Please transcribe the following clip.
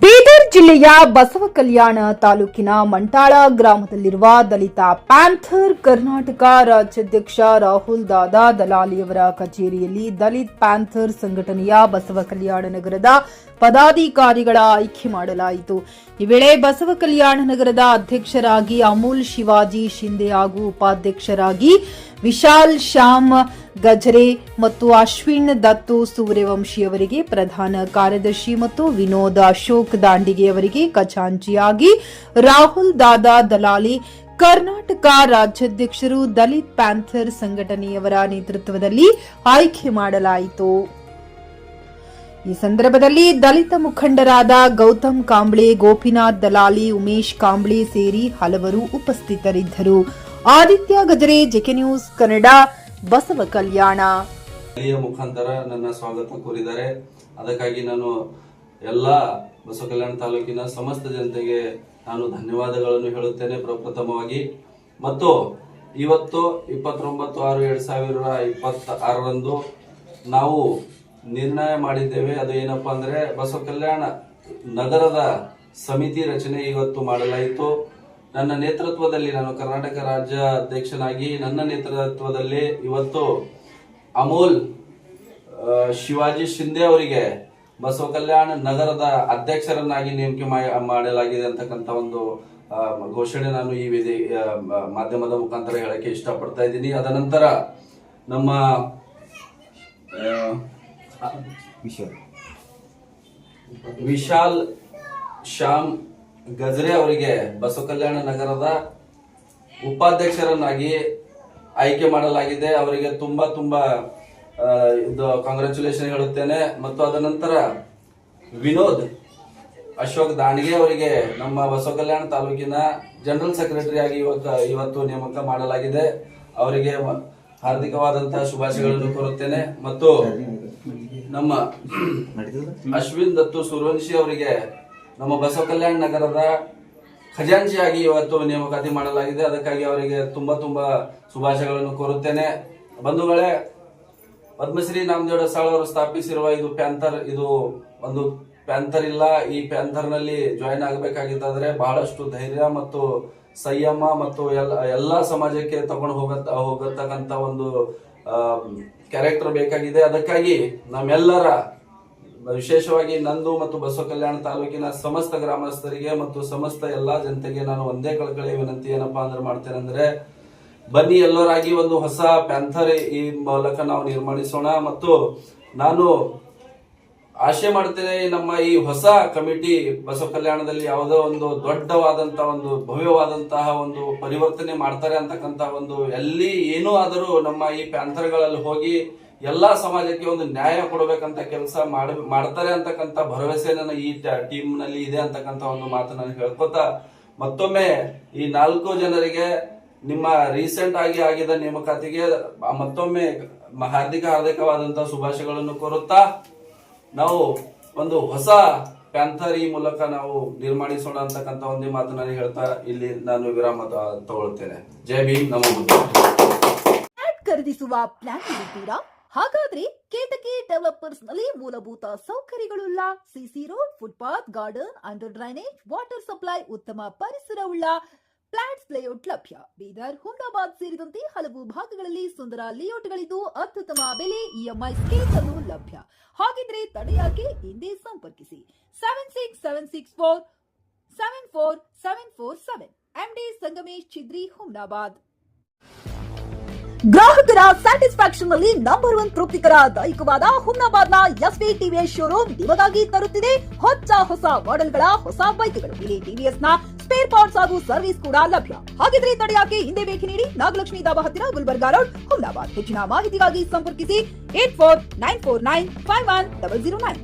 ಬೀದರ್ ಜಿಲ್ಲೆಯ ಬಸವಕಲ್ಯಾಣ ತಾಲೂಕಿನ ಮಂಟಾಳ ಗ್ರಾಮದಲ್ಲಿರುವ ದಲಿತ ಪ್ಯಾಂಥರ್ ಕರ್ನಾಟಕ ರಾಜ್ಯಾಧ್ಯಕ್ಷ ರಾಹುಲ್ ದಾದಾ ದಲಾಲಿಯವರ ಕಚೇರಿಯಲ್ಲಿ ದಲಿತ್ ಪ್ಯಾಂಥರ್ ಸಂಘಟನೆಯ ಬಸವಕಲ್ಯಾಣ ನಗರದ ಪದಾಧಿಕಾರಿಗಳ ಆಯ್ಕೆ ಮಾಡಲಾಯಿತು. ಈ ವೇಳೆ ಬಸವಕಲ್ಯಾಣ ನಗರದ ಅಧ್ಯಕ್ಷರಾಗಿ ಅಮೂಲ್ ಶಿವಾಜಿ ಶಿಂದೆ ಹಾಗೂ ಉಪಾಧ್ಯಕ್ಷರಾಗಿ ವಿಶಾಲ್ ಶ್ಯಾಮ್ ಗಜರೆ ಮತ್ತು ಅಶ್ವಿನ್ ದತ್ತು ಸೂರ್ಯವಂಶಿಯವರಿಗೆ, ಪ್ರಧಾನ ಕಾರ್ಯದರ್ಶಿ ಮತ್ತು ವಿನೋದ್ ಅಶೋಕ್ ದಾಂಡಿಗೆಯವರಿಗೆ ಖಜಾಂಚಿಯಾಗಿ ರಾಹುಲ್ ದಾದಾ ದಲಾಲಿ ಕರ್ನಾಟಕ ರಾಜ್ಯಾಧ್ಯಕ್ಷರು ದಲಿತ್ ಪ್ಯಾಂಥರ್ ಸಂಘಟನೆಯವರ ನೇತೃತ್ವದಲ್ಲಿ ಆಯ್ಕೆ ಮಾಡಲಾಯಿತು. ಈ ಸಂದರ್ಭದಲ್ಲಿ ದಲಿತ ಮುಖಂಡರಾದ ಗೌತಮ್ ಕಾಂಬ್ಳೆ, ಗೋಪಿನಾಥ್ ದಲಾಲಿ, ಉಮೇಶ್ ಕಾಂಬ್ಳೆ ಸೇರಿ ಹಲವರು ಉಪಸ್ಥಿತರಿದ್ದರು. ಆದಿತ್ಯ ಗಜರೆ, ಜೆಕೆ ನ್ಯೂಸ್ ಕನ್ನಡ, ಬಸವ ಕಲ್ಯಾಣ. ಮುಖಾಂತರ ನನ್ನ ಸ್ವಾಗತ ಕೋರಿದ್ದಾರೆ. ಅದಕ್ಕಾಗಿ ನಾನು ಎಲ್ಲ ಬಸವ ಕಲ್ಯಾಣ ತಾಲೂಕಿನ ಸಮಸ್ತ ಜನತೆಗೆ ನಾನು ಧನ್ಯವಾದಗಳನ್ನು ಹೇಳುತ್ತೇನೆ ಪ್ರಪ್ರಥಮವಾಗಿ. ಮತ್ತು ಇವತ್ತು 29/6/2026 ನಾವು ನಿರ್ಣಯ ಮಾಡಿದ್ದೇವೆ. ಅದು ಏನಪ್ಪಾ ಅಂದ್ರೆ ಬಸವ ಕಲ್ಯಾಣ ನಗರದ ಸಮಿತಿ ರಚನೆ ಇವತ್ತು ಮಾಡಲಾಯಿತು. ನನ್ನ ನೇತೃತ್ವದಲ್ಲಿ, ನಾನು ಕರ್ನಾಟಕ ರಾಜ್ಯ ಅಧ್ಯಕ್ಷನಾಗಿ ನನ್ನ ನೇತೃತ್ವದಲ್ಲಿ ಇವತ್ತು ಅಮೂಲ್ ಶಿವಾಜಿ ಶಿಂದೆ ಅವರಿಗೆ ಬಸವ ಕಲ್ಯಾಣ ನಗರದ ಅಧ್ಯಕ್ಷರನ್ನಾಗಿ ನೇಮಕ ಮಾಡಲಾಗಿದೆ ಅಂತಕ್ಕಂಥ ಒಂದು ಘೋಷಣೆ ನಾನು ಈ ಮಾಧ್ಯಮದ ಮುಖಾಂತರ ಹೇಳಕ್ಕೆ ಇಷ್ಟಪಡ್ತಾ ಇದ್ದೀನಿ. ಅದ ನಂತರ ನಮ್ಮ ವಿಶಾಲ್ ಶ್ಯಾಮ್ ಗಜರೆ ಅವರಿಗೆ ಬಸವ ಕಲ್ಯಾಣ ನಗರದ ಉಪಾಧ್ಯಕ್ಷರನ್ನಾಗಿ ಆಯ್ಕೆ ಮಾಡಲಾಗಿದೆ. ಅವರಿಗೆ ತುಂಬಾ ಇದು ಕಾಂಗ್ರ್ಯಾಚುಲೇಷನ್ ಹೇಳುತ್ತೇನೆ. ಮತ್ತು ಅದ ನಂತರ ವಿನೋದ್ ಅಶೋಕ್ ದಾಂಡಿಗೆ ಅವರಿಗೆ ನಮ್ಮ ಬಸವ ಕಲ್ಯಾಣ ತಾಲೂಕಿನ ಜನರಲ್ ಸೆಕ್ರೆಟರಿ ಆಗಿ ಇವತ್ತು ನೇಮಕ ಮಾಡಲಾಗಿದೆ. ಅವರಿಗೆ ಹಾರ್ದಿಕವಾದಂತಹ ಶುಭಾಶಯಗಳನ್ನು ಕೋರುತ್ತೇನೆ. ಮತ್ತು ನಮ್ಮ ಅಶ್ವಿನ್ ದತ್ತು ಸೂರ್ಯವಂಶಿ ಅವರಿಗೆ ನಮ್ಮ ಬಸವ ಕಲ್ಯಾಣ ನಗರದ ಖಜಾಂಚಿಯಾಗಿ ಇವತ್ತು ನೇಮಕಾತಿ ಮಾಡಲಾಗಿದೆ. ಅದಕ್ಕಾಗಿ ಅವರಿಗೆ ತುಂಬಾ ಶುಭಾಶಯಗಳನ್ನು ಕೋರುತ್ತೇನೆ. ಬಂಧುಗಳೇ, ಪದ್ಮಶ್ರೀ ನಾಮದೇವ್ ಸಾಳ್ ಅವರು ಸ್ಥಾಪಿಸಿರುವ ಇದು ಪ್ಯಾಂಥರ್, ಇದು ಒಂದು ಪ್ಯಾಂಥರ್ ಇಲ್ಲ. ಈ ಪ್ಯಾಂಥರ್ ನಲ್ಲಿ ಜಾಯಿನ್ ಆಗಬೇಕಾಗಿದ್ದಾದ್ರೆ ಬಹಳಷ್ಟು ಧೈರ್ಯ ಮತ್ತು ಸಂಯಮ ಮತ್ತು ಎಲ್ಲಾ ಸಮಾಜಕ್ಕೆ ತಗೊಂಡು ಹೋಗತಕ್ಕಂತ ಒಂದು ಕ್ಯಾರೆಕ್ಟರ್ ಬೇಕಾಗಿದೆ. ಅದಕ್ಕಾಗಿ ನಮ್ಮೆಲ್ಲರ, ವಿಶೇಷವಾಗಿ ನಂದು ಮತ್ತು ಬಸವ ಕಲ್ಯಾಣ ತಾಲೂಕಿನ ಸಮಸ್ತ ಗ್ರಾಮಸ್ಥರಿಗೆ ಮತ್ತು ಸಮಸ್ತ ಎಲ್ಲಾ ಜನತೆಗೆ ನಾನು ಒಂದೇ ಕಳಕಳಿ ವಿನಂತಿ ಏನಪ್ಪಾ ಅಂದ್ರೆ ಮಾಡ್ತೇನೆ ಅಂದ್ರೆ, ಬನ್ನಿ ಎಲ್ಲರಾಗಿ ಒಂದು ಹೊಸ ಪ್ಯಾಂಥರ್ ಈ ಮೂಲಕ ನಾವು ನಿರ್ಮಾಣಿಸೋಣ. ಮತ್ತು ನಾನು ಆಶೆ ಮಾಡ್ತೇನೆ, ನಮ್ಮ ಈ ಹೊಸ ಕಮಿಟಿ ಬಸವ ಕಲ್ಯಾಣದಲ್ಲಿ ಯಾವುದೋ ಒಂದು ದೊಡ್ಡವಾದಂತಹ ಒಂದು ಭವ್ಯವಾದಂತಹ ಒಂದು ಪರಿವರ್ತನೆ ಮಾಡ್ತಾರೆ ಅಂತಕ್ಕಂತ ಒಂದು ಎಲ್ಲಿ ಏನೂ ಆದರೂ ನಮ್ಮ ಈ ಪ್ಯಾಂಥರ್ಗಳಲ್ಲಿ ಹೋಗಿ ಎಲ್ಲಾ ಸಮಾಜಕ್ಕೆ ಒಂದು ನ್ಯಾಯ ಕೊಡಬೇಕಂತ ಕೆಲಸ ಮಾಡ್ತಾರೆ ಅಂತಕ್ಕಂಥ ಭರವಸೆ ನನ್ನ ಈ ಟೀಮ್ ನಲ್ಲಿ ಇದೆ ಅಂತಕ್ಕಂಥ ಒಂದು ಮಾತು ನಾನು ಹೇಳ್ಕೊತಾ, ಮತ್ತೊಮ್ಮೆ ಈ 4 ಜನರಿಗೆ ನಿಮ್ಮ ರೀಸೆಂಟ್ ಆಗಿ ಆಗಿದ ನೇಮಕಾತಿಗೆ ಮತ್ತೊಮ್ಮೆ ಹಾರ್ದಿಕವಾದಂತಹ ಶುಭಾಶಯಗಳನ್ನು ಕೋರುತ್ತಾ, ನಾವು ಒಂದು ಹೊಸ ಪ್ಯಾಂಥರ್ ಈ ಮೂಲಕ ನಾವು ನಿರ್ಮಾಣಿಸೋಣ ಅಂತಕ್ಕಂಥ ಒಂದೇ ಮಾತು ನಾನು ಹೇಳ್ತಾ ಇಲ್ಲಿ ನಾನು ವಿರಾಮ ತಗೊಳ್ತೇನೆ. ಜೈ ಭೀಮ್, ನಮೋ ಬುದ್ಧ. ಖರೀದಿಸುವ ಪ್ಲಾನ್ ಇರುತ್ತೀರಾ? ಹಾಗಾದ್ರೆ ಕೇತಕಿ ಡೆವಲಪರ್ಸ್ ನಲ್ಲಿ ಮೂಲಭೂತ ಸೌಕರ್ಯಗಳುಳ್ಳ CC road, footpath, garden, under drainage, water supply, ಉತ್ತಮ ಪರಿಸರವುಳ್ಳ ಫ್ಲಾಟ್ಸ್ ಲೇಔಟ್ ಲಭ್ಯ. ಬೀದರ್, ಹುಮ್ನಾಬಾದ್ ಸೇರಿದಂತೆ ಹಲವು ಭಾಗಗಳಲ್ಲಿ ಸುಂದರ ಲೇಔಟ್ಗಳಿದ್ದು ಅತ್ಯುತ್ತಮ ಬೆಲೆ, ಇಎಂಐ ಸ್ಕೀಮ್ಸ್ ಅನ್ನು ಲಭ್ಯ. ಹಾಗಿದ್ರೆ ತಡೆಯಾಕೆ? ಹಿಂದೆ ಸಂಪರ್ಕಿಸಿ 7676474747 ಎಂಡಿ ಸಂಗಮೇಶ್ ಚಿದ್ರಿ, ಹುಮ್ನಾಬಾದ್. ಗ್ರಾಹಕರ ಸ್ಯಾಟಿಸ್ಫ್ಯಾಕ್ಷನ್ ನಲ್ಲಿ ನಂಬರ್ 1 ತೃಪ್ತಿಕರ ದೈಹಿಕವಾದ ಹುಮ್ನಾಬಾದ್ನ ಎಸ್ವಿ ಟಿವಿಎಸ್ ಶೋರೂಮ್ ನಿಮಗಾಗಿ ತರುತ್ತಿದೆ ಹೊಸ ಮಾಡೆಲ್ಗಳ ಹೊಸ ಬೈಕ್ಗಳು. ಇಲ್ಲಿ ಟಿವಿಎಸ್ ನ ಸ್ಪೇರ್ ಪಾರ್ಟ್ಸ್ ಹಾಗೂ ಸರ್ವಿಸ್ ಕೂಡ ಲಭ್ಯ. ಹಾಗಿದ್ರೆ ತಡೆಯಾಕೆ? ಹಿಂದೆ ಭೇಟಿ ನೀಡಿ, ನಾಗಲಕ್ಷ್ಮಿ ದಾಬಾ ಹತ್ತಿರ, ಗುಲ್ಬರ್ಗಾ ರೋಡ್, ಹುಮ್ನಾಬಾದ್. ಹೆಚ್ಚಿನ ಮಾಹಿತಿಗಾಗಿ ಸಂಪರ್ಕಿಸಿ 8494951009.